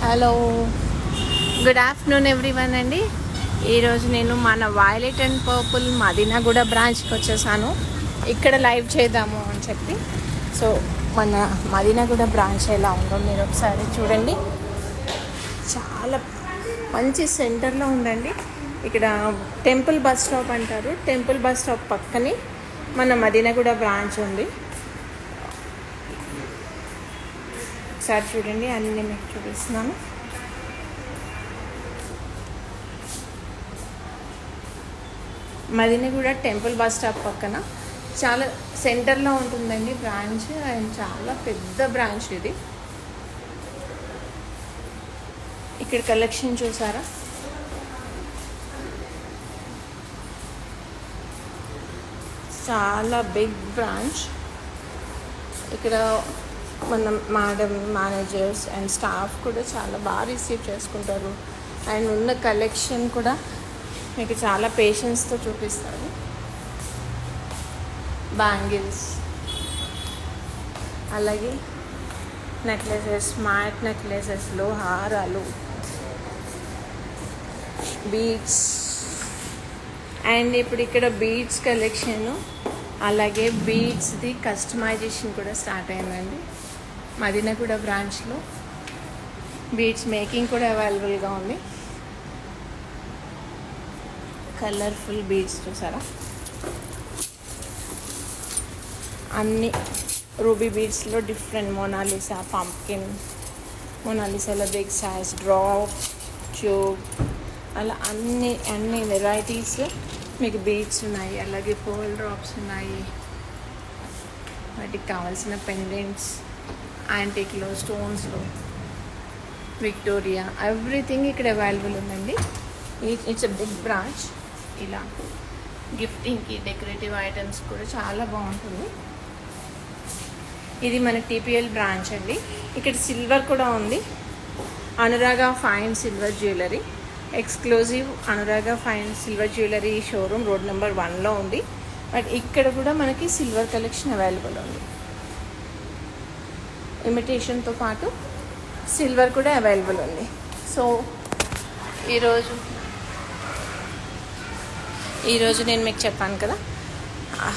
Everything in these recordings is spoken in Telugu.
హలో, గుడ్ ఆఫ్టర్నూన్ ఎవ్రీవన్ అండి. ఈరోజు నేను మన వైలెట్ అండ్ పర్పుల్ మదీనాగూడ బ్రాంచ్కి వచ్చేసాను. ఇక్కడ లైవ్ చేద్దాము అని చెప్పి. సో మన మదీనాగూడ బ్రాంచ్ ఎలా ఉందో మీరు ఒకసారి చూడండి. చాలా మంచి సెంటర్లో ఉందండి. ఇక్కడ టెంపుల్ బస్ స్టాప్ అంటారు. టెంపుల్ బస్ స్టాప్ పక్కనే మన మదీనాగూడ బ్రాంచ్ ఉంది. ఒకసారి చూడండి, అన్నీ మీకు చూపిస్తున్నాను. మదీనాగూడ టెంపుల్ బస్ స్టాప్ పక్కన చాలా సెంటర్లో ఉంటుందండి బ్రాంచ్. అండ్ చాలా పెద్ద బ్రాంచ్ ఇది. ఇక్కడ కలెక్షన్ చూసారా, చాలా బిగ్ బ్రాంచ్. ఇక్కడ మన మేనేజర్స్ అండ్ స్టాఫ్ కూడా చాలా బాగా రిసీవ్ చేసుకుంటారు. అండ్ ఉన్న కలెక్షన్ కూడా మీకు చాలా పేషెన్స్తో చూపిస్తారు. బ్యాంగిల్స్, అలాగే నెక్లెసెస్, మ్యాట్ నెక్లెసెస్లో హారాలు, బీడ్స్. అండ్ ఇప్పుడు ఇక్కడ బీడ్స్ కలెక్షను, అలాగే బీడ్స్ది కస్టమైజేషన్ కూడా స్టార్ట్ అయిందండి. మదీనాగూడ బ్రాంచ్లో బీడ్స్ మేకింగ్ కూడా అవైలబుల్గా ఉంది. కలర్ఫుల్ బీడ్స్ చూసారా, అన్ని రూబీ బీడ్స్లో డిఫరెంట్ మొనాలిసా, పంప్కిన్, మొనాలిసాలో బిగ్ సైజ్, డ్రాప్, ట్యూబ్, అలా అన్ని వెరైటీస్ మీకు బీడ్స్ ఉన్నాయి. అలాగే పర్ల్ డ్రాప్స్ ఉన్నాయి. వాటికి కావాల్సిన పెండెంట్స్, యాంటిక్లో, స్టోన్స్లో, విక్టోరియా, ఎవ్రీథింగ్ ఇక్కడ అవైలబుల్ ఉందండి. It's a big branch. ఇలా గిఫ్టింగ్కి, డెకరేటివ్ ఐటమ్స్ కూడా చాలా బాగుంటుంది. ఇది మన టీపీఎల్ బ్రాంచ్ అండి. ఇక్కడ సిల్వర్ కూడా ఉంది. Anuraga fine silver jewellery, exclusive Anuraga fine silver jewellery showroom road number 1లో ఉంది. బట్ ఇక్కడ కూడా మనకి సిల్వర్ కలెక్షన్ అవైలబుల్ ఉంది. ఇమిటేషన్తో పాటు సిల్వర్ కూడా అవైలబుల్ ఉంది. సో ఈరోజు నేను మీకు చెప్పాను కదా,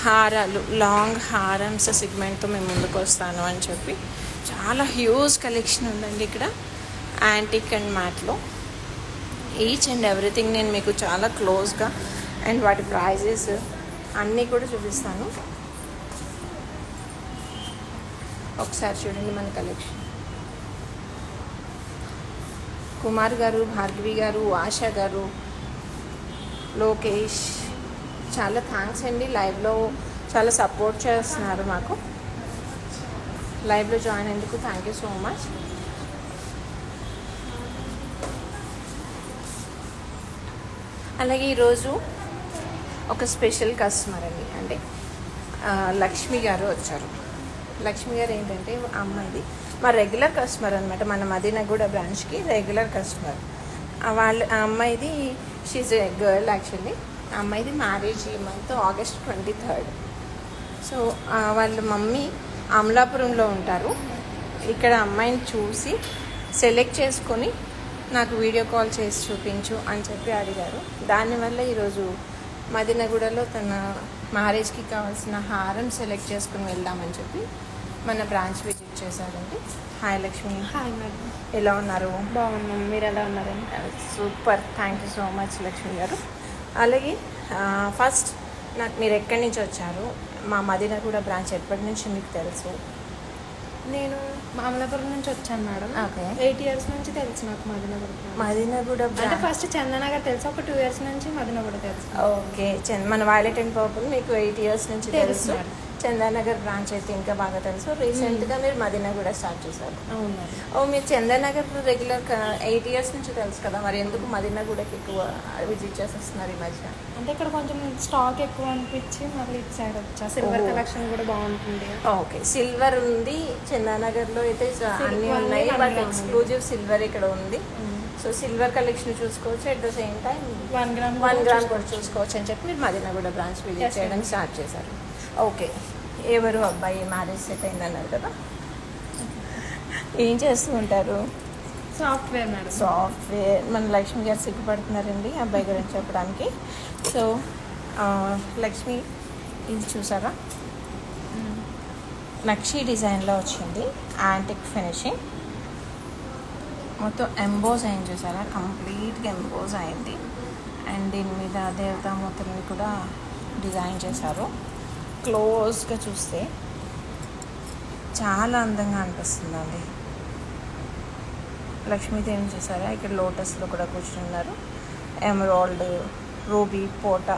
హారాలు, లాంగ్ హారమ్స్ సెగ్మెంట్తో మేము ముందుకు వస్తాను అని చెప్పి. చాలా హ్యూజ్ కలెక్షన్ ఉందండి ఇక్కడ యాంటిక్ అండ్ మ్యాట్లో. ఈచ్ అండ్ ఎవ్రీథింగ్ నేను మీకు చాలా క్లోజ్గా అండ్ వాటి ప్రైజెస్ అన్నీ కూడా చూపిస్తాను. ఒకసారి చూడండి మన కలెక్షన్. కుమార్ గారు, భార్గవి గారు, ఆశా గారు, లోకేష్, చాలా థ్యాంక్స్ అండి. లైవ్లో చాలా సపోర్ట్ చేస్తున్నారు మాకు. లైవ్లో జాయిన్ అయ్యేందుకు థ్యాంక్ యూ సో మచ్. అలాగే ఈరోజు ఒక స్పెషల్ కస్టమర్ అండి, అంటే లక్ష్మి గారు వచ్చారు. లక్ష్మి గారు ఏంటంటే అమ్మాయిది మా రెగ్యులర్ కస్టమర్ అనమాట. మన మదీనాగూడ బ్రాంచ్కి రెగ్యులర్ కస్టమర్. ఆ అమ్మాయిది, షీజ్ ఎ గర్ల్ యాక్చువల్లీ. ఆ అమ్మాయిది మ్యారేజ్ ఈ మంత్ August 23rd. సో వాళ్ళ మమ్మీ అమలాపురంలో ఉంటారు. ఇక్కడ అమ్మాయిని చూసి సెలెక్ట్ చేసుకొని నాకు వీడియో కాల్ చేసి చూపించు అని చెప్పి అడిగారు. దానివల్ల ఈరోజు మదీనాగూడలో తన మ్యారేజ్కి కావాల్సిన హారం సెలెక్ట్ చేసుకుని వెళ్దామని చెప్పి మన బ్రాంచ్ విజిట్ చేశారండి. హాయ్ లక్ష్మి. హాయ్ మేడం, ఎలా ఉన్నారు? బాగున్నాం, మీరు ఎలా ఉన్నారండి? Super, thank you so much Lakshmi గారు. అలాగే ఫస్ట్ నాకు మీరు ఎక్కడి నుంచి వచ్చారు, మా మదీనాగూడ బ్రాంచ్ ఎప్పటి నుంచి మీకు తెలుసు? నేను అమలాపురం నుంచి వచ్చాను మేడం. ఓకే. 8 years నుంచి తెలుసు నాకు మదీనాగూడ. మదీనాగూడ అంటే ఫస్ట్ చందనగర్ తెలుసు, ఒక 2 years నుంచి మదీనాగూడ తెలుసు. ఓకే. మన వైలెట్ అండ్ పర్పుల్ మీకు 8 years నుంచి తెలుసు. చందానగర్ బ్రాంచ్ అయితే ఇంకా బాగా తెలుసు. రీసెంట్గా మీరు మదీనాగూడ స్టార్ట్ చేశారు. అవును. మీరు చందానగర్ రెగ్యులర్ 8 years నుంచి తెలుసు కదా, మరి ఎందుకు మదీనాగూడకి ఎక్కువ విజిట్ చేసేస్తున్నారు ఈ మధ్య? అంటే ఇక్కడ కొంచెం స్టాక్ ఎక్కువ అనిపించి మళ్ళీ ఇటు సైడ్ వచ్చా. సిల్వర్ కలెక్షన్ కూడా బాగుంటుంది. ఓకే, సిల్వర్ ఉంది చందానగర్లో అయితే అన్నీ ఉన్నాయి. బట్ ఎక్స్క్లూజివ్ సిల్వర్ ఇక్కడ ఉంది. సో సిల్వర్ కలెక్షన్ చూసుకోవచ్చు, at the same time 1 gram కూడా చూసుకోవచ్చు అని చెప్పి మీరు మదీనాగూడ బ్రాంచ్ విజిట్ చేయడం స్టార్ట్ చేశారు. ఓకే, ఎవరు అబ్బాయి మ్యారేజ్ సెట్ అయిందన్నారు కదా, ఏం చేస్తూ ఉంటారు? Software madam. సాఫ్ట్వేర్. మన లక్ష్మి గారు సిగ్గుపడుతున్నారండి అబ్బాయి గురించి చెప్పడానికి. సో లక్ష్మి ఇది చూసారా, నక్షి డిజైన్లో వచ్చింది, యాంటిక్ ఫినిషింగ్, మొత్తం ఎంబోజ్ అయింది చూసారా, కంప్లీట్గా ఎంబోజ్ అయింది. అండ్ దీని మీద దేవతామూర్తులని కూడా డిజైన్ చేశారు. క్లోజ్గా చూస్తే చాలా అందంగా అనిపిస్తుందండి. లక్ష్మీదేవిని చూసారా, ఇక్కడ లోటస్లో కూడా కూర్చున్నారు. ఎమరాల్డ్, రూబీ, పోటా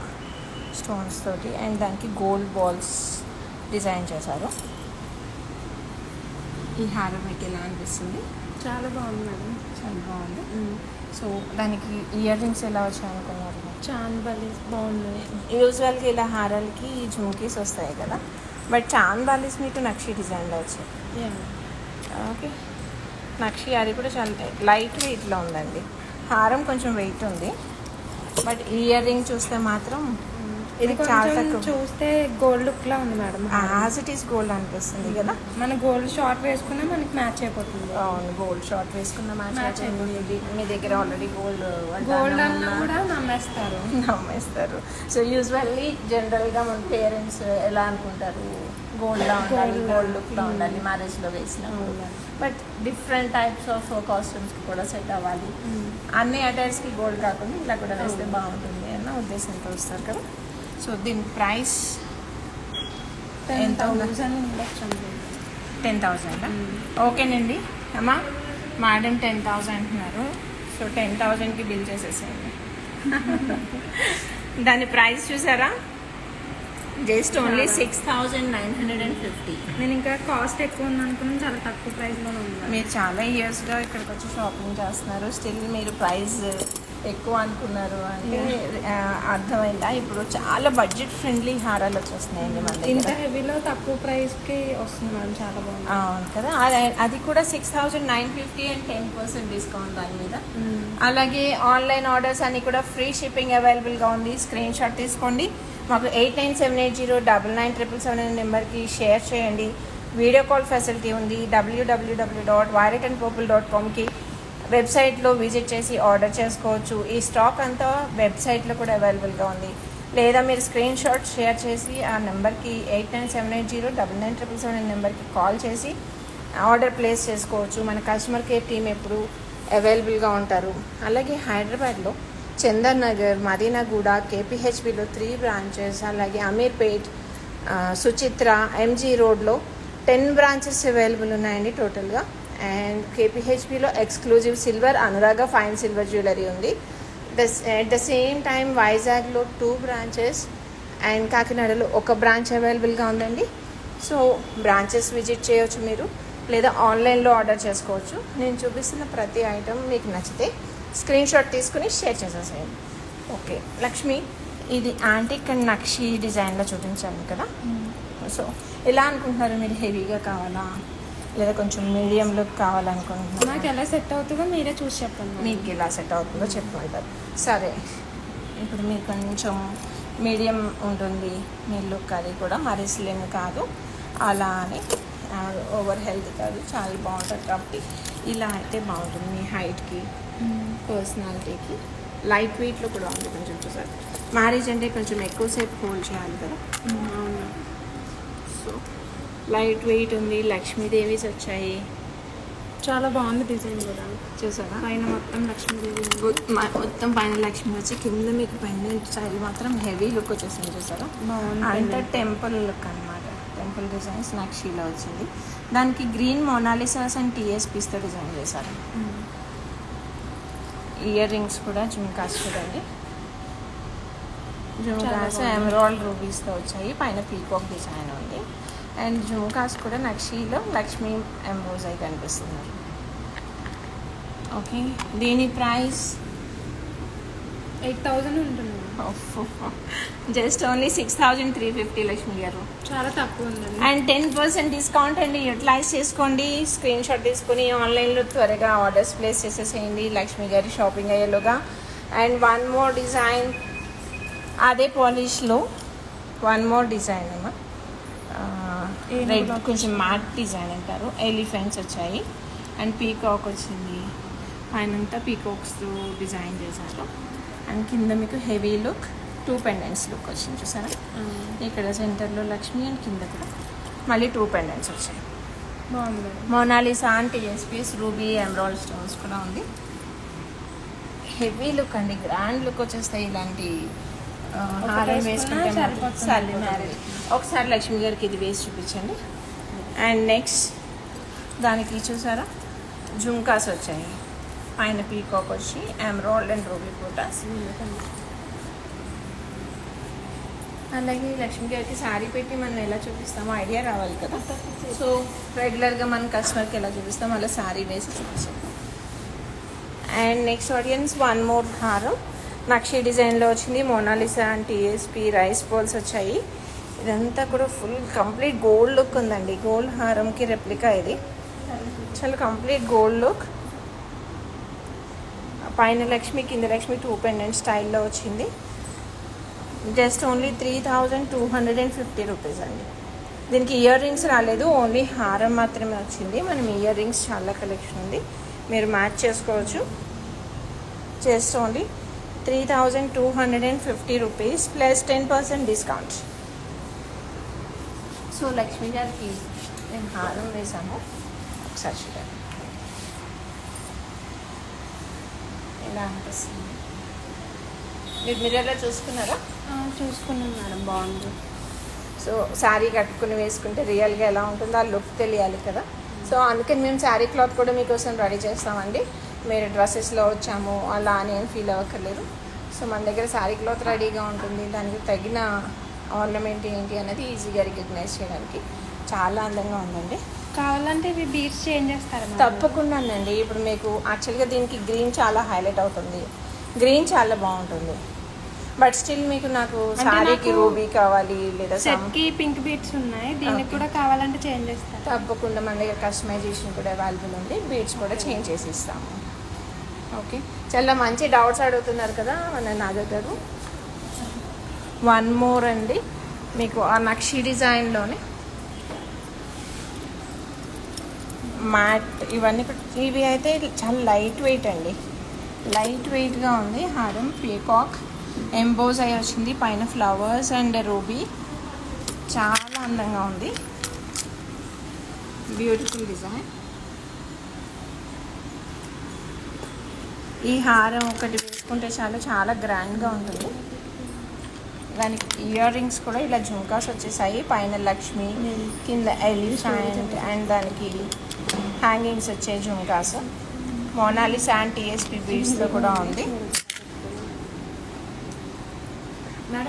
స్టోన్స్ తోటి అండ్ దానికి గోల్డ్ బాల్స్ డిజైన్ చేశారు. ఈ హారం మీకు ఎలా అనిపిస్తుంది? చాలా బాగుంది మేడం. చాలా బాగుంది. సో దానికి ఇయర్ రింగ్స్ ఎలా వచ్చాయి అనుకున్నారు? చాందబాలి బాగుంది. యూజువల్గా ఇలా హారాలకి జుమ్కీస్ వస్తాయి కదా, బట్ చాందబాలీస్ మీకు నక్షి డిజైన్లో వచ్చాయి. ఓకే, నక్షి అది కూడా చాలా లైట్ వెయిట్లో ఉందండి. హారం కొంచెం వెయిట్ ఉంది, బట్ ఇయర్ రింగ్ చూస్తే మాత్రం ఇది చాలా కొంచెం తక్కువ. చూస్తే గోల్డ్ లుక్ లా ఉంది madam. As it is gold అనిపిస్తుంది కదా. మన గోల్డ్ షార్ట్ వేసుకున్నా మనకి మ్యాచ్ అయిపోతుంది. అవును, గోల్డ్ షార్ట్ వేసుకున్న మ్యాచ్ అయిపోతుంది. మీ దగ్గర ఆల్రెడీ గోల్డ్ అన్నా కూడా నమ్మేస్తారు. సో యూజువల్లీ జనరల్గా మన పేరెంట్స్ ఎలా అనుకుంటారు, గోల్డ్లో ఉండాలి, గోల్డ్ లుక్లో ఉండాలి మ్యారేజ్లో వేసినప్పుడు. బట్ డిఫరెంట్ టైప్స్ ఆఫ్ కాస్ట్యూమ్స్కి కూడా సెట్ అవ్వాలి. అన్ని అటైర్స్కి గోల్డ్ కాకుండా ఇలా కూడా వేస్తే బాగుంటుంది అన్న ఉద్దేశంతో వస్తారు కదా. సో దీని ప్రైస్ ఎంత? 10,000. ఓకేనండి అమ్మా, మేడం 10,000 అంటున్నారు. సో 10,000కి బిల్ చేసేసేయండి. దాని ప్రైస్ చూసారా, జస్ట్ ఓన్లీ 6,950. నేను ఇంకా కాస్ట్ ఎక్కువ ఉంది అనుకున్నాను, చాలా తక్కువ ప్రైస్లో ఉంది. మీరు చాలా ఇయర్స్గా ఇక్కడికి వచ్చి షాపింగ్ చేస్తున్నారు, స్టిల్ మీరు ప్రైస్ ఎక్కువ అనుకున్నారు అంటే అర్థమైందా? ఇప్పుడు చాలా బడ్జెట్ ఫ్రెండ్లీ హారాలు వచ్చేస్తున్నాయండి మన దగ్గర. ఇంత హెవీలో తక్కువ ప్రైస్కి వస్తుంది మేడం, చాలా బాగుంది. అవును కదా, అది కూడా 6,950 అండ్ 10% డిస్కౌంట్ దాని మీద. అలాగే ఆన్లైన్ ఆర్డర్స్ అన్ని కూడా ఫ్రీ షిప్పింగ్ అవైలబుల్గా ఉంది. స్క్రీన్ షాట్ తీసుకోండి, మాకు 8978099777 నెంబర్కి షేర్ చేయండి. వీడియో కాల్ ఫెసిలిటీ ఉంది. www.violetandpurple.comకి వెబ్సైట్లో విజిట్ చేసి ఆర్డర్ చేసుకోవచ్చు. ఈ స్టాక్ అంతా వెబ్సైట్లో కూడా అవైలబుల్గా ఉంది. లేదా మీరు స్క్రీన్ షాట్ షేర్ చేసి ఆ నెంబర్కి 8978099777 నెంబర్కి కాల్ చేసి ఆర్డర్ ప్లేస్ చేసుకోవచ్చు. మన కస్టమర్ కేర్ టీం ఎప్పుడు అవైలబుల్గా ఉంటారు. అలాగే హైదరాబాద్లో చందన్ నగర్, మదీనాగూడ, కేపీహెచ్బిలో 3 బ్రాంచెస్, అలాగే అమీర్పేట్, సుచిత్ర, ఎంజీ రోడ్లో 10 బ్రాంచెస్ అవైలబుల్ ఉన్నాయండి టోటల్గా. And కేపీహెచ్బిలో exclusive silver, Anurag fine silver jewellery ఉంది. అట్ ద సేమ్ టైం వైజాగ్లో 2 బ్రాంచెస్ అండ్ కాకినాడలో 1 బ్రాంచ్ అవైలబుల్గా ఉందండి. సో బ్రాంచెస్ విజిట్ చేయవచ్చు మీరు, లేదా ఆన్లైన్లో ఆర్డర్ చేసుకోవచ్చు. నేను చూపిస్తున్న ప్రతి ఐటెం మీకు నచ్చితే స్క్రీన్ షాట్ తీసుకుని షేర్ చేసేసేయండి. ఓకే లక్ష్మి, ఇది యాంటిక్ అండ్ నక్షి డిజైన్లో చూపించాను కదా. సో ఎలా అనుకుంటున్నారు మీరు? హెవీగా కావాలా లేదా కొంచెం మీడియం లుక్ కావాలనుకుంటున్నారు? నాకు ఎలా సెట్ అవుతుందో మీరే చూసి చెప్పండి. మీకు ఎలా సెట్ అవుతుందో చెప్పమంటారు. సరే, ఇప్పుడు మీరు కొంచెం మీడియం ఉంటుంది మీ లుక్, అది కూడా మరీ స్లిమ్ కాదు, అలా అని ఓవర్ హెల్త్ కాదు, చాలా బాగుంటుంది. కాబట్టి ఇలా అయితే బాగుంటుంది మీ హైట్కి, పర్సనాలిటీకి. లైట్ వెయిట్లో కూడా ఉంది కొంచెం. చూసారు, మ్యారేజ్ అంటే కొంచెం ఎక్కువసేపు హోల్డ్ చేయాలి కదా. అవును. సో లైట్ వెయిట్ ఉంది. లక్ష్మీదేవిస్ వచ్చాయి, చాలా బాగుంది డిజైన్ కూడా. చూసారా, పైన మొత్తం లక్ష్మీదేవి, మొత్తం పైన లక్ష్మి వచ్చి కింద మీకు పెండెంట్ స్టైల్ మాత్రం హెవీ లుక్ వచ్చేసింది. చూసారా, అంటే టెంపుల్ లుక్ అనమాట. టెంపుల్ డిజైన్స్ నక్షిలో వచ్చింది. దానికి గ్రీన్ మొనాలిసాస్ అండ్ టీఎస్పీస్తో డిజైన్ చేశారు. ఇయర్ రింగ్స్ కూడా జుమ్కాస్ చూడండి, జుమ్కాస్ ఎమరాల్డ్ రూబీస్తో వచ్చాయి. పైన పీకాక్ డిజైన్ ఉంది. అండ్ జుమ్కాస్ కూడా నక్షిలో లక్ష్మీ ఎంబోజ్ అయి కనిపిస్తున్నారు. ఓకే, దీని ప్రైస్ 8,000 ఉంటుంది. జస్ట్ ఓన్లీ 6,350 లక్ష్మి గారు, చాలా తక్కువ ఉందండి. అండ్ 10% డిస్కౌంట్ అండి. యూటిలైజ్ చేసుకోండి, స్క్రీన్ షాట్ తీసుకుని ఆన్లైన్లో త్వరగా ఆర్డర్స్ ప్లేస్ చేసేసేయండి లక్ష్మి గారి షాపింగ్ అయ్యేలోగా. అండ్ 1 మోర్ డిజైన్, అదే పాలిష్లో 1 మోర్ డిజైన్ అమ్మా, రెడ్ కొంచెం మ్యాట్ డిజైన్ అంటారు. ఎలిఫెంట్స్ వచ్చాయి అండ్ పీకాక్ వచ్చింది. పైనంతా పీకాక్స్ డిజైన్ చేశారు. అండ్ కింద మీకు హెవీ లుక్ 2 పెండెంట్స్ లుక్ వచ్చింది చూసారా. ఇక్కడ సెంటర్లో లక్ష్మి అండ్ కింద కూడా మళ్ళీ 2 పెండెంట్స్ వచ్చాయి. బాగుంది. మోనాలిసా అండ్ టీఎస్పీస్ రూబీ ఎమరాల్డ్ స్టోన్స్ కూడా ఉంది. హెవీ లుక్ అండి, గ్రాండ్ లుక్ వచ్చేస్తాయి ఇలాంటి హారం వేసుకుంటే. సారీ మ్యారేజ్ ఒకసారి లక్ష్మి గారికి ఇది వేసి చూపించండి. అండ్ నెక్స్ట్ దానికి చూసారా జుంకాస్ వచ్చాయి, పైన పీకాక్ వచ్చి ఎమరాల్డ్ అండ్ రూబీ బూటాస్. అలాగే లక్ష్మి గారికి శారీ పెట్టి మనం ఎలా చూపిస్తామో ఐడియా రావాలి కదా. సో రెగ్యులర్గా మన కస్టమర్కి ఎలా చూపిస్తామో అలా శారీ వేసి చూపిస్తాం. And next audience one more హారం నక్షి డిజైన్లో వచ్చింది. Mona Lisa and TSP rice balls వచ్చాయి. ఇదంతా కూడా ఫుల్ కంప్లీట్ గోల్డ్ లుక్ ఉందండి. గోల్డ్ హారంకి రెప్లికా ఇది, చాలా కంప్లీట్ గోల్డ్ లుక్. పైన లక్ష్మి కింద లక్ష్మి 2 పెండెంట్ స్టైల్లో వచ్చింది. జస్ట్ ఓన్లీ 3250 రూపీస్ అండి. దీనికి ఇయర్ రింగ్స్ రాలేదు, ఓన్లీ హారం మాత్రమే వచ్చింది. మనం ఇయర్ రింగ్స్ చాలా కలెక్షన్ ఉంది, మీరు మ్యాచ్ చేసుకోవచ్చు. Just only 3250 rupees plus 10% discount. So Lakshmi గారికి నేను హారం వేసాము, ఒకసారి చూడండి ఎలా అనిపిస్తుంది. మీరు మిర్రర్లో చూసుకున్నారా? చూసుకున్నాను మేడం, బాగుంది. సో శారీ కట్టుకుని వేసుకుంటే రియల్గా ఎలా ఉంటుందో ఆ లుక్ తెలియాలి కదా. సో అందుకని మేము శారీ క్లాత్ కూడా మీకోసం రెడీ చేస్తామండి. మీరు డ్రెస్సెస్లో వచ్చాము అలా అని ఏం ఫీల్ అవ్వక్కర్లేదు. సో మన దగ్గర శారీ క్లాత్ రెడీగా ఉంటుంది, దానికి తగిన ఆర్నమెంట్ ఏంటి అనేది ఈజీగా రికగ్నైజ్ చేయడానికి చాలా అందంగా ఉందండి. కావాలంటే ఇవి బీడ్స్ చేంజ్ చేస్తారా? తప్పకుండా అండి. ఇప్పుడు మీకు యాక్చువల్గా దీనికి గ్రీన్ చాలా హైలైట్ అవుతుంది, గ్రీన్ చాలా బాగుంటుంది. బట్ స్టిల్ మీకు నాకు శారీకి రూబీ కావాలి లేదా సెట్కి పింక్ బీడ్స్ ఉన్నాయి, దీనికి కూడా కావాలంటే చేంజ్ చేస్తాను. తప్పకుండా మన దగ్గర కస్టమైజేషన్ కూడా అవైలబుల్ ఉంది, బీడ్స్ కూడా చేంజ్ చేసి ఇస్తాము. ఓకే, చాలా మంచి డౌట్స్ అడుగుతున్నారు కదా మన నాగర్ గారు. వన్ మోర్ అండి, మీకు ఆ నక్షి డిజైన్లోనే మ్యాట్ ఇవన్నీ ఇవి అయితే చాలా లైట్ వెయిట్ అండి, లైట్ వెయిట్గా ఉంది. హారం పీకాక్ ఎంబోజ్ అయ్యి వచ్చింది, పైన ఫ్లవర్స్ అండ్ రూబీ, చాలా అందంగా ఉంది. Beautiful design. ఈ హారం ఒకటి వేసుకుంటే చాలా చాలా గ్రాండ్గా ఉంటుంది. దానికి ఇయర్ రింగ్స్ కూడా ఇలా జుంకాస్ వచ్చేసాయి, పైన లక్ష్మి కింద ఎలిఫెంట్ అండ్ దానికి హ్యాంగింగ్స్ వచ్చే జుంకాస్. మోనాలిసా అండ్ టీఎస్పీ బీడ్స్తో కూడా ఉంది.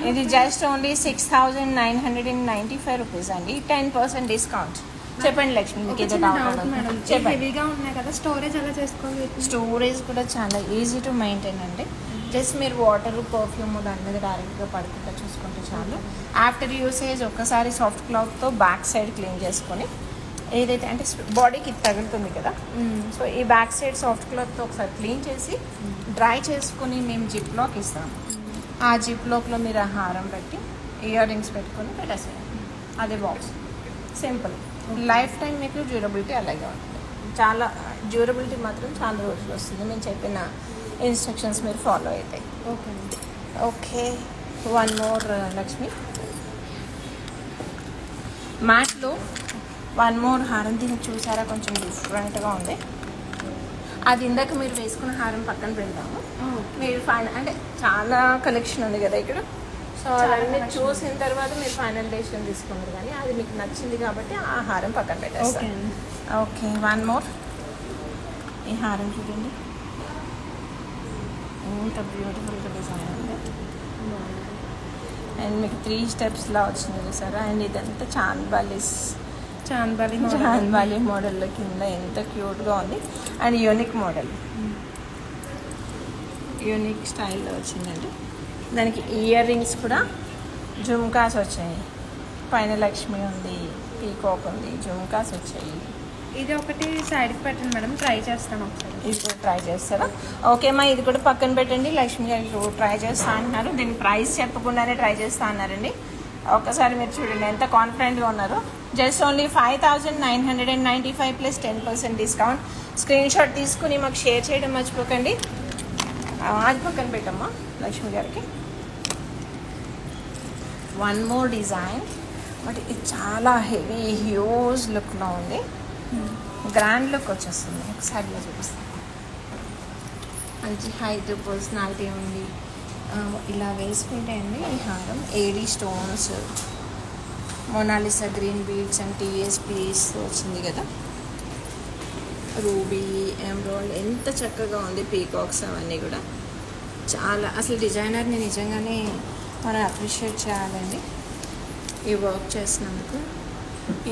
ఇది జస్ట్ ఓన్లీ 6995 రూపీస్ అండి, 10% డిస్కౌంట్. చెప్పండి లక్ష్మి, మీకు ఏదో డౌట్ చెప్పండి. హెవీగా ఉన్నాయి కదా, స్టోరేజ్ ఎలా చేసుకోవాలి? స్టోరేజ్ కూడా చాలా ఈజీ టు మెయింటైన్ అండి. జస్ట్ మీరు వాటర్ పర్ఫ్యూమ్ దాని మీద డైరెక్ట్గా పడుకుంటా చూసుకుంటే చాలు. ఆఫ్టర్ యూసేజ్ ఒక్కసారి సాఫ్ట్ క్లాత్తో బ్యాక్ సైడ్ క్లీన్ చేసుకొని, ఏదైతే అంటే బాడీకి తగులుతుంది కదా, సో ఈ బ్యాక్ సైడ్ సాఫ్ట్ క్లాత్తో ఒకసారి క్లీన్ చేసి డ్రై చేసుకొని మేము జిప్ లాక్ ఇస్తాము. ఆ జిప్ లాక్లో మీరు ఆ హారం పెట్టి ఇయర్ రింగ్స్ పెట్టుకొని పెట్టేసేయండి, అదే బాక్స్. సింపుల్, లైఫ్ టైం మీకు డ్యూరబిలిటీ అలాగే ఉంటుంది. చాలా డ్యూరబిలిటీ మాత్రం చాలా రోజులు వస్తుంది, మేము చెప్పిన ఇన్స్ట్రక్షన్స్ మీరు ఫాలో అవుతాయి. Okay okay, one more Lakshmi మ్యాట్లో వన్ మోర్ హారం. దీనికి చూసారా కొంచెం డిఫరెంట్గా ఉంది. అది ఇందాక మీరు వేసుకున్న హారం పక్కన పెడదాము. మీరు అంటే చాలా కలెక్షన్ ఉంది కదా ఇక్కడ, సో అవన్నీ చూసిన తర్వాత మీరు ఫైనల్ డెసిషన్ తీసుకున్నారు. కానీ అది మీకు నచ్చింది కాబట్టి ఆ హారం పక్కన పెట్టేస్తాను. Okay, one more. ఈ హారం చూడండి ఎంత బ్యూటిఫుల్గా డిజైన్ ఉంది. అండ్ మీకు 3 స్టెప్స్లా వచ్చింది చూసారా. అండ్ ఇదంతా చాంద్బాలి మోడల్లో కింద ఎంత క్యూట్గా ఉంది. అండ్ యూనిక్ మోడల్, యూనిక్ స్టైల్లో వచ్చిందండి. దానికి ఇయర్ రింగ్స్ కూడా జుమ్కాస్ వచ్చాయి, పైన లక్ష్మి ఉంది, పీకాక్ ఉంది, జుమ్కాస్ వచ్చాయి. ఇది ఒకటి సైడ్కి పెట్టండి మేడం, ట్రై చేస్తాను ఒకసారి. ఇది కూడా ట్రై చేస్తారా? ఓకే అమ్మా, ఇది కూడా పక్కన పెట్టండి. లక్ష్మి గారు ట్రై చేస్తా అంటున్నారు, దీని ప్రైస్ చెప్పకుండానే ట్రై చేస్తా అన్నారండి. ఒక్కసారి మీరు చూడండి ఎంత కాన్ఫిడెంట్గా ఉన్నారో. Just only 5995 plus 10% discount. Screen shot తీసుకుని మాకు షేర్ చేయడం మర్చిపోకండి. అది పక్కన పెట్టమ్మా లక్ష్మి గారికి. వన్ మోర్ డిజైన్, బట్ ఇది చాలా హెవీ హ్యూజ్ లుక్లో ఉంది. గ్రాండ్ లుక్ వచ్చేస్తుంది. ఒకసారి ఇలా చూపిస్తాను. మంచి హైట్ పర్సనాలిటీ ఉంది. ఇలా వేసుకుంటే అండి ఈ హారం AD stones, Monalisa green beads and టీఎస్పీస్ వచ్చింది కదా, రూబీ, ఎమరాల్డ్, ఎంత చక్కగా ఉంది. పీకాక్స్ అవన్నీ కూడా చాలా, అసలు డిజైనర్ని నిజంగానే మనం అప్రిషియేట్ చేయాలండి ఈ వర్క్ చేసినందుకు.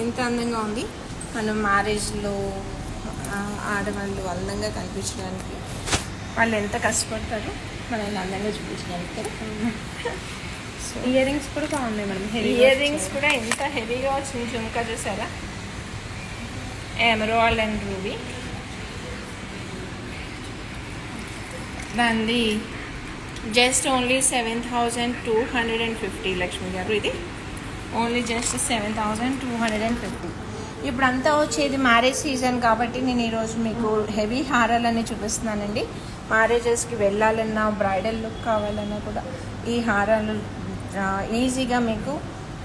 ఎంత అందంగా ఉంది. మనం మ్యారేజ్లో ఆడవాళ్ళు అందంగా కనిపించడానికి వాళ్ళు ఎంత కష్టపడతారో మనల్ని అందంగా చూపించడానికి కదా. సో ఇయర్ రింగ్స్ కూడా బాగున్నాయి మేడం. ఇయర్ రింగ్స్ కూడా ఎంత హెవీగా వచ్చింది. జుమ్కా చూసారా, ఎమరాల్డ్ అండ్ రూబీ. దాన్ని జస్ట్ ఓన్లీ 7,250 లక్ష్మి గారు. ఇది ఓన్లీ జస్ట్ 7,250. ఇప్పుడంతా వచ్చేది మ్యారేజ్ సీజన్ కాబట్టి నేను ఈరోజు మీకు హెవీ హారాలన్నీ చూపిస్తున్నానండి. మ్యారేజెస్కి వెళ్ళాలన్నా, బ్రైడల్ లుక్ కావాలన్నా కూడా ఈ హారాలు ఈజీగా మీకు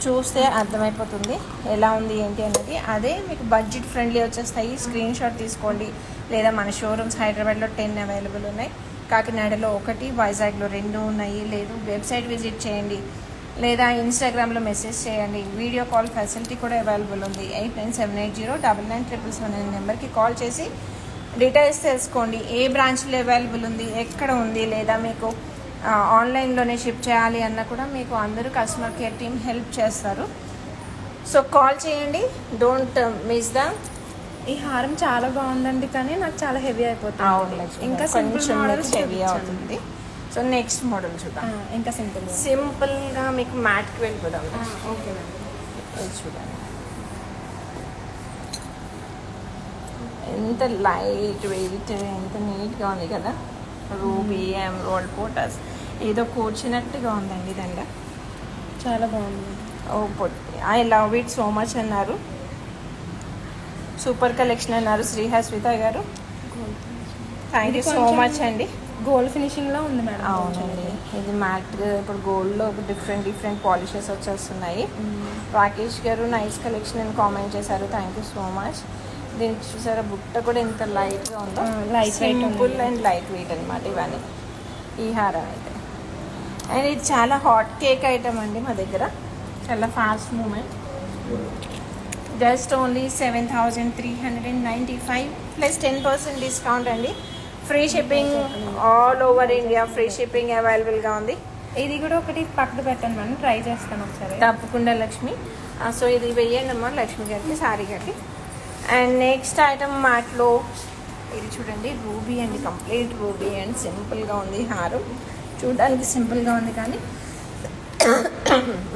చూస్తే అర్థమైపోతుంది ఎలా ఉంది ఏంటి అనేది. అదే మీకు బడ్జెట్ ఫ్రెండ్లీ వచ్చేస్తాయి. స్క్రీన్ షాట్ తీసుకోండి. లేదా మన షోరూమ్స్ హైదరాబాద్లో 10 అవైలబుల్ ఉన్నాయి, కాకినాడలో 1, వైజాగ్లో 2 ఉన్నాయి. లేదు వెబ్సైట్ విజిట్ చేయండి, లేదా ఇన్స్టాగ్రామ్లో మెసేజ్ చేయండి. వీడియో కాల్ ఫెసిలిటీ కూడా అవైలబుల్ ఉంది. 8978099777 అనే నెంబర్కి కాల్ చేసి డీటెయిల్స్ తెలుసుకోండి. ఏ బ్రాంచ్లో అవైలబుల్ ఉంది, ఎక్కడ ఉంది, లేదా మీకు ఆన్లైన్లోనే షిప్ చేయాలి అన్న కూడా మీకు అందరూ కస్టమర్ కేర్ టీమ్ హెల్ప్ చేస్తారు. సో కాల్ చేయండి, డోంట్ మిస్ ద. ఈ హారం చాలా బాగుందండి, కానీ నాకు చాలా హెవీ అయిపోతుంది. ఇంకా సింపుల్ మోడల్ హెవీ అవుతుంది. సో నెక్స్ట్ మోడల్ చూద్దాం. ఇంకా సింపుల్గా మీకు మ్యాట్కి వెళ్ళిపోదాం. Okay madam. ఇది చూడండి ఎంత లైట్ వెయిట్, ఎంత నీట్గా ఉంది కదా. రూబీ, ఎమరాల్డ్, పోటాస్, ఏదో కూర్చున్నట్టుగా ఉందండి దండ. చాలా బాగుంది. ఓ పొట్టి, I love it so much అన్నారు. సూపర్ కలెక్షన్ అన్నారు Srihaswitha garu. Thank you so much అండి. గోల్డ్ ఫినిషింగ్లో ఉంది మేడం. అవునండి, ఇది మ్యాట్. ఇప్పుడు గోల్డ్లో డిఫరెంట్ పాలిషెస్ వచ్చేస్తున్నాయి. రాకేష్ గారు నైస్ కలెక్షన్ అని కామెంట్ చేశారు. Thank you so much. దీనికి చూసారా బుట్ట కూడా ఎంత లైట్గా ఉందో. సింపుల్ అండ్ లైట్ వెయిట్ అనమాట ఇవన్నీ ఈ హారం అయితే. అండ్ ఇది చాలా హాట్ కేక్ ఐటమ్ అండి మా దగ్గర, చాలా fast movement. Just only 7,395 plus 10% discount అండి. Free shipping all over India, free shipping అవైలబుల్గా ఉంది. ఇది కూడా ఒకటి పక్కన పెట్టండి మేడం, ట్రై చేస్తాను ఒకసారి. తప్పకుండా లక్ష్మి. సో ఇది వెయ్యండి అమ్మా లక్ష్మి గారికి, సారీ గారికి. అండ్ నెక్స్ట్ ఐటమ్ మ్యాట్లో ఇది చూడండి, రూబీ అండి, కంప్లీట్ రూబీ అండ్ సింపుల్గా ఉంది హారం. చూడడానికి సింపుల్గా ఉంది కానీ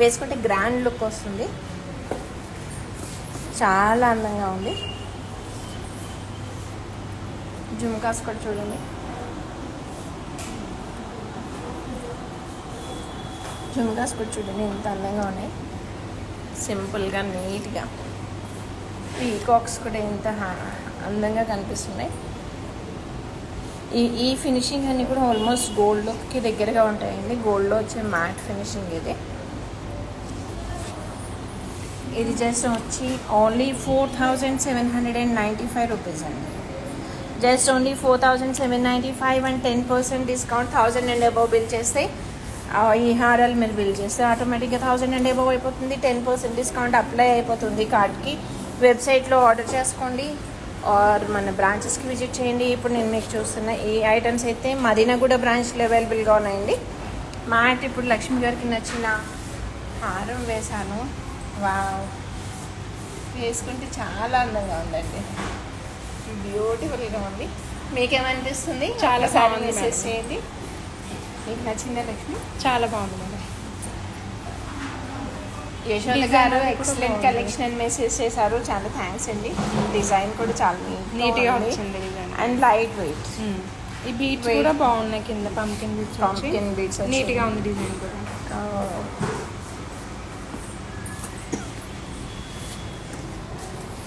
వేసుకుంటే గ్రాండ్ లుక్ వస్తుంది. చాలా అందంగా ఉంది. జుమ్కాస్ కూడా చూడండి, జుమ్కాస్ కూడా చూడండి ఎంత అందంగా ఉన్నాయి. సింపుల్గా నీట్గా. పీకాక్స్ కూడా ఎంత అందంగా కనిపిస్తున్నాయి. ఈ ఫినిషింగ్ అన్నీ కూడా ఆల్మోస్ట్ గోల్డ్కి దగ్గరగా ఉంటాయండి. గోల్డ్లో వచ్చే మ్యాట్ ఫినిషింగ్ ఇది. ఇది జస్ట్ వచ్చి ఓన్లీ 4,795 రూపీస్ అండి. Just only 4,795 and 10% discount. 1,000 and above bill చేస్తే ఈ హారాలు మీరు బిల్ చేస్తే ఆటోమేటిక్గా 1,000 అండ్ అబవ్ అయిపోతుంది. 10% డిస్కౌంట్ అప్లై అయిపోతుంది కార్డ్కి. వెబ్సైట్లో ఆర్డర్ చేసుకోండి ఆర్ మన బ్రాంచెస్కి విజిట్ చేయండి. ఇప్పుడు నేను మీకు చూస్తున్న ఈ ఐటమ్స్ అయితే మదీనాగూడ బ్రాంచ్లో అవైలబుల్గా ఉన్నాయండి. మ్యాట్ ఇప్పుడు లక్ష్మి గారికి నచ్చిన హారం వేశాను. వేసుకుంటే చాలా అందంగా ఉందండి, బ్యూటిఫుల్గా ఉంది. మీకేమనిపిస్తుంది? చాలా బాగుంది. మెసేజ్ చేయండి, మీకు నచ్చిందా లక్ష్మి? చాలా బాగుంది మేడం. యశోద గారు ఎక్సలెంట్ కలెక్షన్ అని మెసేజ్ చేశారు, చాలా థ్యాంక్స్ అండి. డిజైన్ కూడా చాలా నీట్గా వచ్చింది డిజైన్ అండ్ లైట్ వెయిట్. ఈ బీట్స్ కూడా బాగున్నాయి, కింద పంకిన్ బీట్స్ నీట్గా ఉంది డిజైన్ కూడా.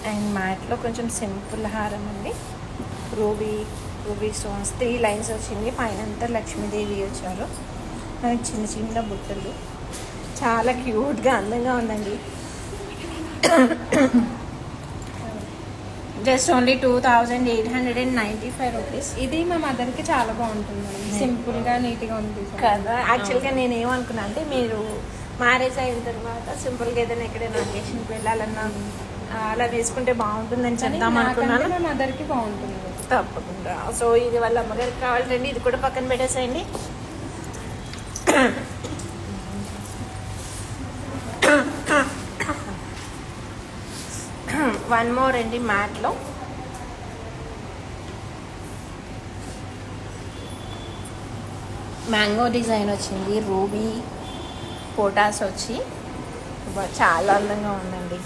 అండ్ మ్యాట్లో కొంచెం సింపుల్ హారం అండి, రూబీ స్టోన్స్ 3 లైన్స్ వచ్చింది. పైన అంతా లక్ష్మీదేవి వచ్చారు. మనకి చిన్న చిన్న బుట్టలు, చాలా క్యూట్గా అందంగా ఉందండి. Just only 2895 rupees. ఇది మా మదర్కి చాలా బాగుంటుంది మేడం. సింపుల్గా నీట్గా ఉంది కదా. యాక్చువల్గా నేను ఏమనుకున్నా అంటే మీరు మ్యారేజ్ అయిన తర్వాత సింపుల్గా ఏదైనా ఎక్కడైనా అకేషన్కి వెళ్ళాలన్నా అలా వేసుకుంటే బాగుంటుందని చెప్దాం అనుకున్నాను. మా మదర్కి బాగుంటుంది. తప్పకుండా. సో ఇది వాళ్ళ అమ్మగారికి కావాలండి. ఇది కూడా పక్కన పెట్టేసేయండి. వన్ మోర్ అండి, మ్యాట్లో మ్యాంగో డిజైన్ వచ్చింది. రూబీ పోటాస్ వచ్చి చాలా అందంగా ఉందండి.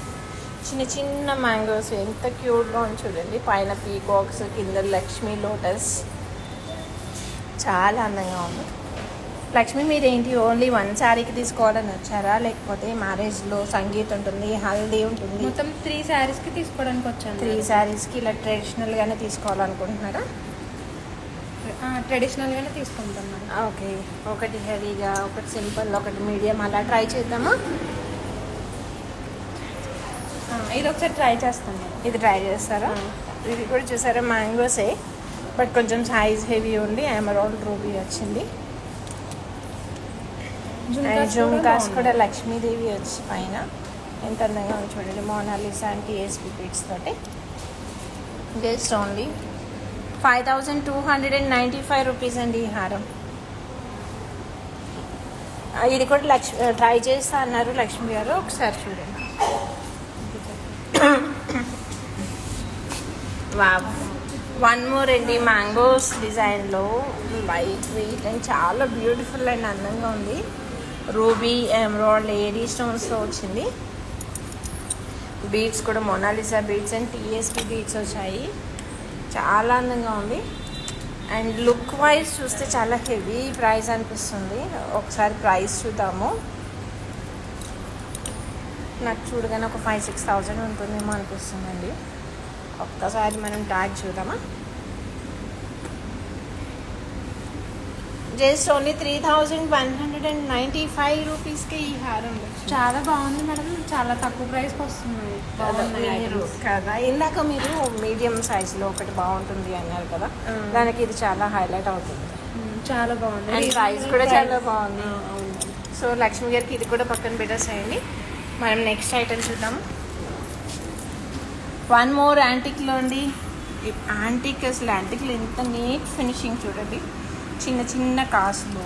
చిన్న చిన్న మ్యాంగోస్ ఎంత క్యూట్గా ఉంది చూడండి. పైన పీకాక్స్, కింద లక్ష్మీ లోటస్, చాలా అందంగా ఉంది. లక్ష్మి మీరేంటి ఓన్లీ 1 శారీకి తీసుకోవాలని వచ్చారా, లేకపోతే మ్యారేజ్లో సంగీత్ ఉంటుంది, హల్దీ ఉంటుంది, మొత్తం 3 శారీస్కి తీసుకోవడానికి వచ్చాను. 3 శారీస్కి ఇలా ట్రెడిషనల్గానే తీసుకోవాలనుకుంటున్నారా? ట్రెడిషనల్గానే తీసుకుంటాం మేడం. ఓకే, ఒకటి హెవీగా, ఒకటి సింపుల్, ఒకటి మీడియం, అలా ట్రై చేద్దామా? ఇది ఒకసారి ట్రై చేస్తాం మేడం. ఇది ట్రై చేస్తారా? ఇది కూడా చూసారా, మ్యాంగోసే బట్ కొంచెం సైజ్ హెవీ ఉండి ఎమరాల్డ్ రూబీ వచ్చింది. జుమ్కాస్ కూడా లక్ష్మీదేవి వచ్చి పైన ఎంత అందంగా ఉంది చూడండి. మోనాలిసా అండ్ టీఎస్పీ బీట్స్ తోటి. జస్ట్ ఓన్లీ 5295 రూపీస్ అండి ఈ హారం. ఇది కూడా ట్రై చేస్తా అన్నారు లక్ష్మి గారు, ఒకసారి చూడండి. వావ్, వన్ మోర్ అండి, మ్యాంగోస్ డిజైన్లో లైట్ వెయిట్ అండ్ చాలా బ్యూటిఫుల్ అండ్ అందంగా ఉంది. రూబీ ఎమరాల్డ్ ఏడీ స్టోన్స్తో వచ్చింది. బీడ్స్ కూడా Mona Lisa beads and TSP beads వచ్చాయి. చాలా అందంగా ఉంది. అండ్ లుక్ వైజ్ చూస్తే చాలా హెవీ ప్రైస్ అనిపిస్తుంది. ఒకసారి ప్రైస్ చూద్దాము. నాకు చూడగానే ఒక 5-6 థౌజండ్ ఉంటుందేమో అనిపిస్తుందండి. ఒక్కసారి మనం ట్యాగ్ చూద్దామా? జస్ట్ ఓన్లీ 3195 రూపీస్కి ఈ హారం. చాలా బాగుంది మేడం, చాలా తక్కువ ప్రైస్కి వస్తున్నాయి. కదా, ఇందాక మీరు మీడియం సైజులో ఒకటి బాగుంటుంది అన్నారు కదా, దానికి ఇది చాలా హైలైట్ అవుతుంది. చాలా బాగుంది అండ్ ప్రైస్ కూడా చాలా బాగుంది. సో లక్ష్మి గారికి ఇది కూడా పక్కన పెట్టేసేయండి. మనం నెక్స్ట్ ఐటమ్ చూద్దాము. వన్ మోర్ యాంటిక్లో అండి. యాంటిక్ అసలు యాంటిక్లో ఎంత నీట్ ఫినిషింగ్ చూడండి. చిన్న చిన్న కాసులు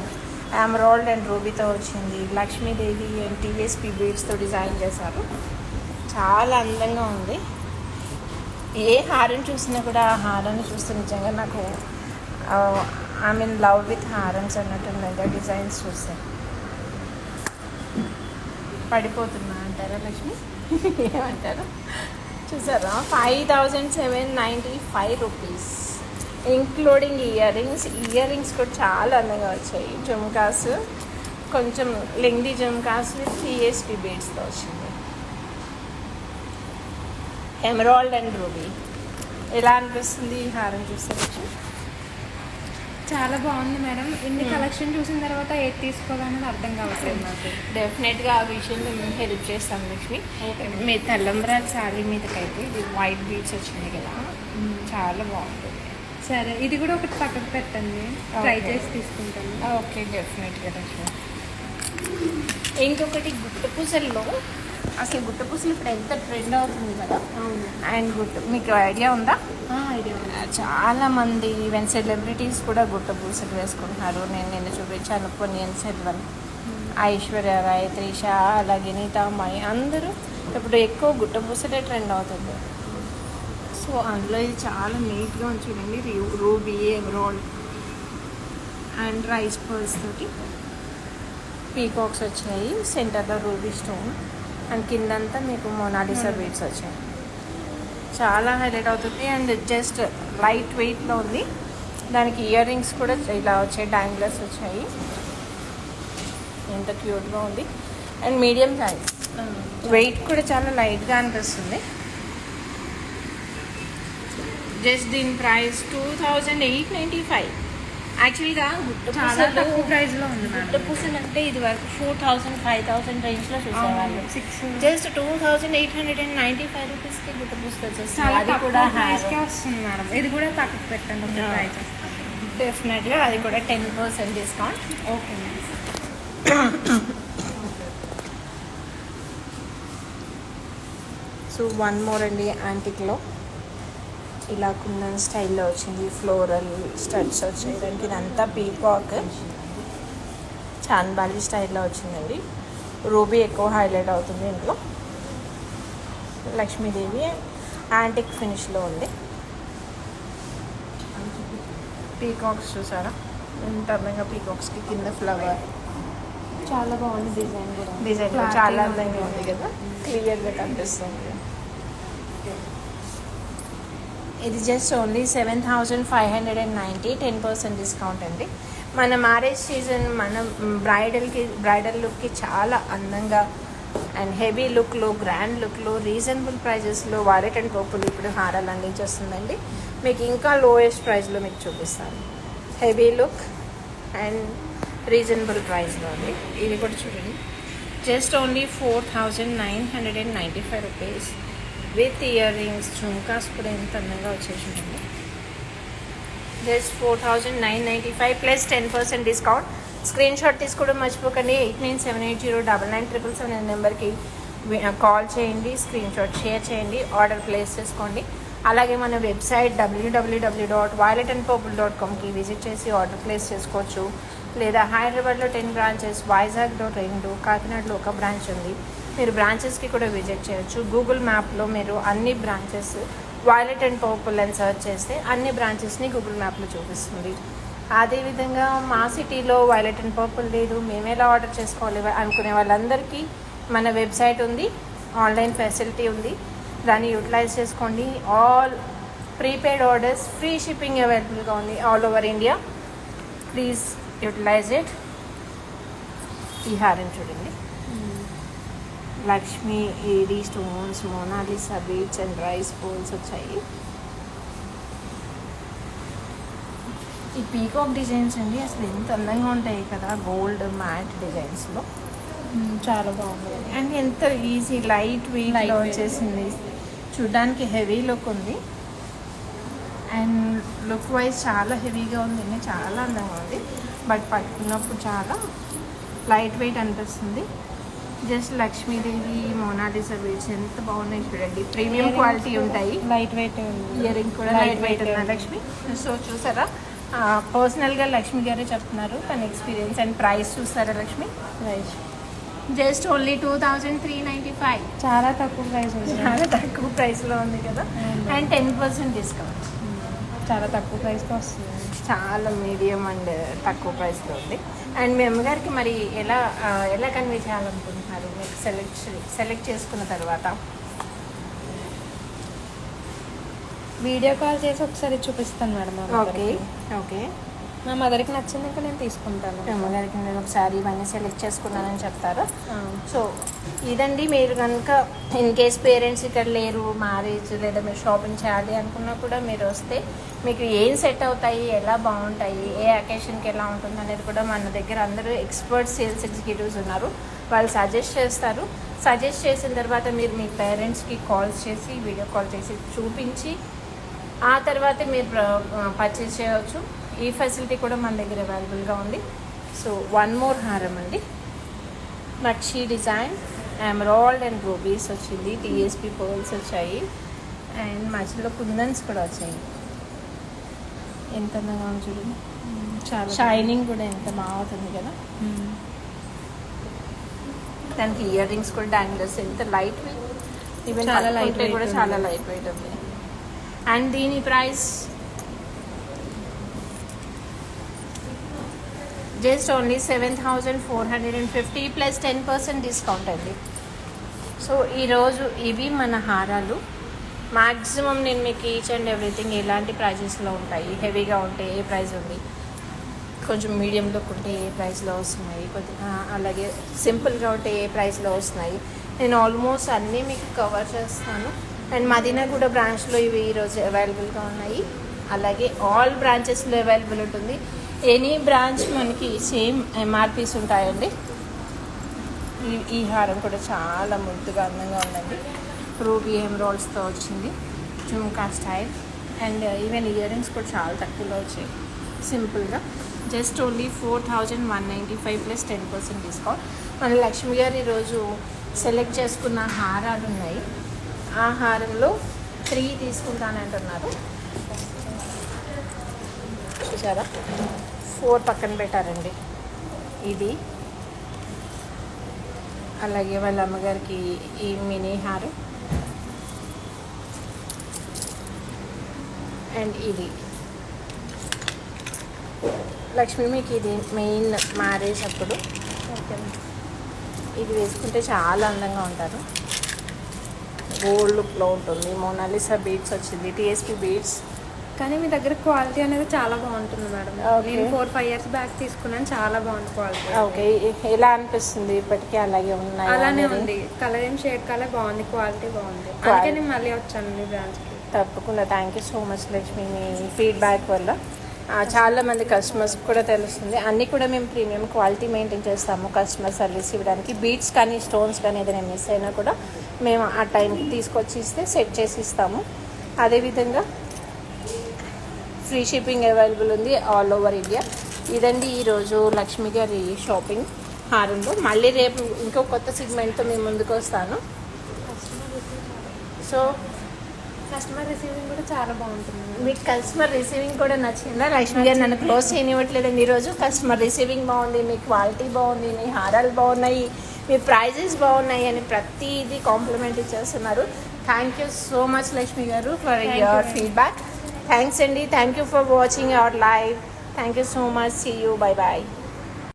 ఎమరాల్డ్ అండ్ రూబీతో వచ్చింది. లక్ష్మీదేవి అండ్ టీఎస్పీ బీడ్స్తో డిజైన్ చేశారు. చాలా అందంగా ఉంది. ఏ హారం చూసినా కూడా ఆ హారాన్ని చూస్తే నిజంగా నాకు ఐ మీన్ లవ్ విత్ హారమ్స్ అన్నట్టు డిజైన్స్ చూస్తే పడిపోతున్నా అంటారా లక్ష్మి? ఏమంటారు? చూసారా, 5795 రూపీస్ ఇంక్లూడింగ్ ఇయర్ రింగ్స్ కూడా చాలా అందంగా వచ్చాయి. జుమ్కాస్ కొంచెం లెంగ్దీ జుమ్కాస్ విత్ టీఎస్పీ బీడ్స్తో వచ్చింది. Emerald and ruby. ఎలా అనిపిస్తుంది ఈ హారం చూస్తే? చాలా బాగుంది మేడం. ఇన్ని కలెక్షన్ చూసిన తర్వాత ఏది తీసుకోవాలనేది అర్థం కావట్లేదు నాకు. డెఫినెట్గా ఆ విషయంలో మేము హెల్ప్ చేస్తాం లక్ష్మి. మీ తలంబ్రాల శారీ మీదకైతే ఇది వైట్ బీడ్స్ వచ్చింది కదా, చాలా బాగుంటుంది. సరే, ఇది కూడా ఒకటి పక్కకు పెట్టండి, ట్రై చేసి తీసుకుంటాను. ఓకే, డెఫినెట్గా లక్ష్మి. ఇంకొకటి గుట్ట పూసల్లో, అసలు గుట్ట పూసలు ఇప్పుడు ఎంత ట్రెండ్ అవుతుంది కదా. అవును. అండ్ మీకు ఐడియా ఉందా? ఐడియా ఉంది. చాలామంది ఈవెన్ సెలబ్రిటీస్ కూడా గుట్ట పూసలు వేసుకుంటున్నారు. నేను నిన్న చూపించాను పొన్నియిన్ సెల్వన్, ఐశ్వర్య రాయ్, త్రిష, అలాగే నీతా అమ్మాయి, అందరూ ఇప్పుడు ఎక్కువ గుట్ట పూసలే ట్రెండ్ అవుతుంది. సో అందులో ఇది చాలా నీట్గా ఉంది చూడండి. Ruby emerald and rice pearls తోటి పీకాక్స్ వచ్చాయి. సెంటర్లో రూబీ స్టోన్ అండ్ కిందంతా మీకు మోనాలిసా బీడ్స్ వచ్చాయి. చాలా హైలైట్ అవుతుంది. అండ్ జస్ట్ లైట్ వెయిట్లో ఉంది. దానికి ఇయర్ రింగ్స్ కూడా ఇలా వచ్చాయి, డాంగ్లర్స్ వచ్చాయి. ఎంత క్యూట్గా ఉంది. అండ్ మీడియం సైజ్, వెయిట్ కూడా చాలా లైట్గా అనిపిస్తుంది. జస్ట్ దీని ప్రైస్ 2895. యాక్చువల్గా చాలా తక్కువ ప్రైస్ లో ఉంది గుట్ట మేడం. పూసలు అంటే ఇది వరకు 4000 5000 రేంజ్లో చూసేవాళ్ళు. 6 జస్ట్ 2895 రూపీస్కి గుట్ట పూసలు వచ్చేస్తుంది. చాలా అది తక్కువ కూడా ప్రైస్ కే వస్తుంది మేడం. ఇది కూడా తక్కువ పెట్టండి ఒక ప్రైస్. డెఫినెట్గా అది కూడా 10% discount. Okay madam. So one more అండి, యాంటిక్లో ఇలా కుందన్ స్టైల్లో వచ్చింది. ఫ్లోరల్ స్టడ్స్ వచ్చాయి దానికి. ఇదంతా పీకాక్ చాన్బాలి స్టైల్లో వచ్చిందండి. రూబీ ఎక్కువ హైలైట్ అవుతుంది ఇంట్లో. లక్ష్మీదేవి యాంటిక్ ఫినిష్లో ఉంది. పీకాక్స్ చూసారా ఎంత అందంగా, పీకాక్స్కి కింద ఫ్లవర్ చాలా బాగుంది డిజైన్ కూడా. డిజైన్ Clarity చాలా ఉంది. అందంగా ఉంది కదా, క్లియర్గా కనిపిస్తుంది. ఇది జస్ట్ ఓన్లీ 7590, 10% డిస్కౌంట్ అండి. మన మ్యారేజ్ సీజన్ మన బ్రైడల్ లుక్కి చాలా అందంగా అండ్ హెవీ లుక్లో, గ్రాండ్ లుక్లో, రీజనబుల్ ప్రైజెస్లో వాలెట్ అండ్ పర్పుల్ ఇప్పుడు హారాలు అందించేస్తుందండి. మీకు ఇంకా లోయెస్ట్ ప్రైస్లో మీకు చూపిస్తాను. హెవీ లుక్ అండ్ రీజనబుల్ ప్రైస్లో అండి. ఇది కూడా చూడండి, just only 4995 rupees with earrings, jhumkas కూడా ఎంత అందంగా వచ్చేసి ఉంటుంది. Just 4995 plus 10% discount. Screenshot తీసుకోవడం మర్చిపోకండి. 8978099777 నెంబర్కి కాల్ చేయండి, స్క్రీన్ షాట్ షేర్ చేయండి, ఆర్డర్ ప్లేస్ చేసుకోండి. అలాగే మన వెబ్సైట్ www.violetandpurple.comకి విజిట్ చేసి ఆర్డర్ ప్లేస్ చేసుకోవచ్చు. లేదా హైదరాబాద్లో 10 బ్రాంచెస్, వైజాగ్లో 2, కాకినాడలో 1 బ్రాంచ్ ఉంది. మీరు బ్రాంచెస్కి కూడా విజిట్ చేయొచ్చు. గూగుల్ మ్యాప్లో మీరు అన్ని బ్రాంచెస్ వైలెట్ అండ్ పర్పుల్ అని సర్చ్ చేస్తే అన్ని బ్రాంచెస్ని గూగుల్ మ్యాప్లో చూపిస్తుంది. అదేవిధంగా మా సిటీలో వైలెట్ అండ్ పర్పుల్ లేదు, మేము ఎలా ఆర్డర్ చేసుకోవాలి అనుకునే వాళ్ళందరికీ మన వెబ్సైట్ ఉంది, ఆన్లైన్ ఫెసిలిటీ ఉంది, దాన్ని యూటిలైజ్ చేసుకోండి. All prepaid orders, free shipping అవైలబుల్గా ఉంది all over India. Please utilize it. ఈ హారం చూడండి, Lakshmi AD stones, Mona Lisa beads and rice bowls వచ్చాయి. ఈ పీకాక్ డిజైన్స్ అండి అసలు ఎంత అందంగా ఉంటాయి కదా, గోల్డ్ మ్యాట్ డిజైన్స్లో. చాలా బాగుంది. అండ్ ఎంత ఈజీ లైట్ వెయిట్లో వచ్చేసింది. చూడ్డానికి హెవీ లుక్ ఉంది అండ్ లుక్ వైజ్ చాలా హెవీగా ఉందండి, చాలా అందంగా ఉంది. బట్ పట్టుకున్నప్పుడు చాలా లైట్ వెయిట్ అనిపిస్తుంది. జస్ట్ లక్ష్మీదేవి, మోనాలిసా బీడ్స్ ఎంత బాగున్నాయి చూడండి, ప్రీమియం క్వాలిటీ ఉంటాయి. లైట్ వెయిట్ ఇయర్ రింగ్ కూడా లైట్ వెయిట్ ఉంది లక్ష్మి. సో చూసారా, పర్సనల్గా లక్ష్మి గారే చెప్తున్నారు తన ఎక్స్పీరియన్స్. అండ్ ప్రైస్ చూస్తారా లక్ష్మి, ప్రైస్ జస్ట్ ఓన్లీ 2395. చాలా తక్కువ ప్రైస్ ఉంది. చాలా తక్కువ ప్రైస్లో ఉంది కదా, అండ్ 10% డిస్కౌంట్. చాలా తక్కువ ప్రైస్కి వస్తుంది. చాలా మీడియం అండ్ తక్కువ ప్రైస్లో ఉంది. అండ్ మీ అమ్మగారికి మరి ఎలా కన్వే చేయాలనుకుంటున్నారు మీకు సెలెక్ట్ చేసుకున్న తర్వాత? వీడియో కాల్ చేసి ఒకసారి చూపిస్తాను మేడం. ఓకే ఓకే, మా మదర్కి నచ్చింది ఇంకా నేను తీసుకుంటాను. మీ అమ్మగారికి నేను ఒకసారి ఇవన్నీ సెలెక్ట్ చేసుకున్నానని చెప్తారు. సో ఇదండి, మీరు కనుక ఇన్ కేస్ పేరెంట్స్ ఇక్కడ లేరు, మ్యారేజ్ లేదా మీరు షాపింగ్ చేయాలి అనుకున్నా కూడా మీరు వస్తే మీకు ఏం సెట్ అవుతాయి, ఎలా బాగుంటాయి, ఏ అకేషన్కి ఎలా ఉంటుంది అనేది కూడా మన దగ్గర అందరూ ఎక్స్పర్ట్ సేల్స్ ఎగ్జిక్యూటివ్స్ ఉన్నారు. వాళ్ళు సజెస్ట్ చేస్తారు. సజెస్ట్ చేసిన తర్వాత మీరు మీ పేరెంట్స్కి కాల్స్ చేసి, వీడియో కాల్ చేసి చూపించి ఆ తర్వాత మీరు పర్చేస్ చేయవచ్చు. ఈ ఫెసిలిటీ కూడా మన దగ్గర అవైలబుల్గా ఉంది. సో వన్ మోర్ హారం అండి, నక్షి డిజైన్, ఎమరాల్డ్ అండ్ రూబీస్ వచ్చింది, టీఎస్పీ పర్ల్స్ వచ్చాయి అండ్ మధ్యలో కుందన్స్ కూడా వచ్చాయి. ఎంత అందంగా ఉంది చూడండి, చాలా షైనింగ్ కూడా ఎంత బాగుంటుంది కదా. దానికి ఇయర్ రింగ్స్ కూడా డాంగిల్స్ ఎంత లైట్ వెయిట్, ఈవెన్ చాలా light weight కూడా ఉంది. చాలా లైట్ వెయిట్ ఉంది. అండ్ దీని price just only 7450 plus 10% discount అండి. సో ఈరోజు ఇవి మన హారాలు. మ్యాక్సిమం నేను మీకు ఈచ్ అండ్ ఎవ్రీథింగ్ ఎలాంటి ప్రైజెస్లో ఉంటాయి, హెవీగా ఉంటే ఏ ప్రైస్ ఉంది, కొంచెం మీడియం లుక్ ఉంటే ఏ ప్రైస్లో వస్తున్నాయి, కొద్దిగా అలాగే సింపుల్గా ఉంటే ఏ ప్రైస్లో వస్తున్నాయి, నేను ఆల్మోస్ట్ అన్నీ మీకు కవర్ చేస్తాను. అండ్ మదీనాగూడ బ్రాంచ్లో ఇవి ఈరోజు అవైలబుల్గా ఉన్నాయి. అలాగే ఆల్ బ్రాంచెస్లో అవైలబుల్ ఉంటుంది. ఎనీ బ్రాంచ్ మనకి సేమ్ ఎంఆర్పీస్ ఉంటాయండి. ఈ హారం కూడా చాలా ముద్దుగా అందంగా ఉందండి. రూబీ ఎమరాల్డ్స్తో వచ్చింది, jhumka style. And even ear rings కూడా చాలా తక్కువలో వచ్చాయి సింపుల్గా. Just only 4195 plus 10% discount. మన లక్ష్మి గారు ఈరోజు సెలెక్ట్ చేసుకున్న హారాలు ఉన్నాయి. ఆ హారంలో 3 తీసుకుంటానంటున్నారు. చూసారా, 4 పక్కన పెట్టారండి. ఇది అలాగే వాళ్ళ అమ్మగారికి ఈ మినీ హారం అండ్ ఇది లక్ష్మి మీకు ఇది మెయిన్ మ్యారేజ్ అప్పుడు ఇది వేసుకుంటే చాలా అందంగా ఉంటారు. గోల్డ్ లుక్లో ఉంటుంది. మోనాలిసా బీడ్స్ వచ్చింది, టీఎస్పీ బీడ్స్. కానీ మీ దగ్గర క్వాలిటీ అనేది చాలా బాగుంటుంది మేడం. నేను 4-5 ఇయర్స్ బ్యాక్ తీసుకున్నాను, చాలా బాగుంది క్వాలిటీ. ఓకే, ఎలా అనిపిస్తుంది? ఇప్పటికీ అలాగే ఉన్నాయి? అలానే ఉంది. కలర్ ఏం షేడ్ కలర్ బాగుంది, క్వాలిటీ బాగుంది. అందుకే నేను మళ్ళీ వచ్చాను మీ బ్రాంచ్కి. తప్పకుండా. Thank you so much Lakshmi. Me feedback వల్ల చాలామంది కస్టమర్స్ కూడా తెలుస్తుంది. అన్నీ కూడా మేము ప్రీమియం క్వాలిటీ మెయింటైన్ చేస్తాము కస్టమర్ సర్వీస్ ఇవ్వడానికి. బీట్స్ కానీ స్టోన్స్ కానీ ఏదైనా మిస్ అయినా కూడా మేము ఆ టైంకి తీసుకొచ్చి ఇస్తే సెట్ చేసి ఇస్తాము. అదేవిధంగా ఫ్రీ షిప్పింగ్ అవైలబుల్ ఉంది ఆల్ ఓవర్ ఇండియా. ఇదండి ఈరోజు లక్ష్మి గారి షాపింగ్ హారంలో. మళ్ళీ రేపు ఇంకో కొత్త సెగ్మెంట్తో మేము ముందుకు వస్తాను. సో కస్టమర్ రిసీవింగ్ కూడా చాలా బాగుంటుంది. మీకు కస్టమర్ రిసీవింగ్ కూడా నచ్చిందా? లక్ష్మి గారు నన్ను క్లోజ్ చేయనివ్వట్లేదండి ఈరోజు. కస్టమర్ రిసీవింగ్ బాగుంది, మీ క్వాలిటీ బాగుంది, మీ హారాలు బాగున్నాయి, మీ ప్రైజెస్ బాగున్నాయి అని ప్రతిదీ కాంప్లిమెంట్ ఇచ్చేస్తున్నారు. Thank you so much Lakshmi garu for your feedback. Thanks అండి. Thank you for watching our live. Thank you so much. See you. Bye bye.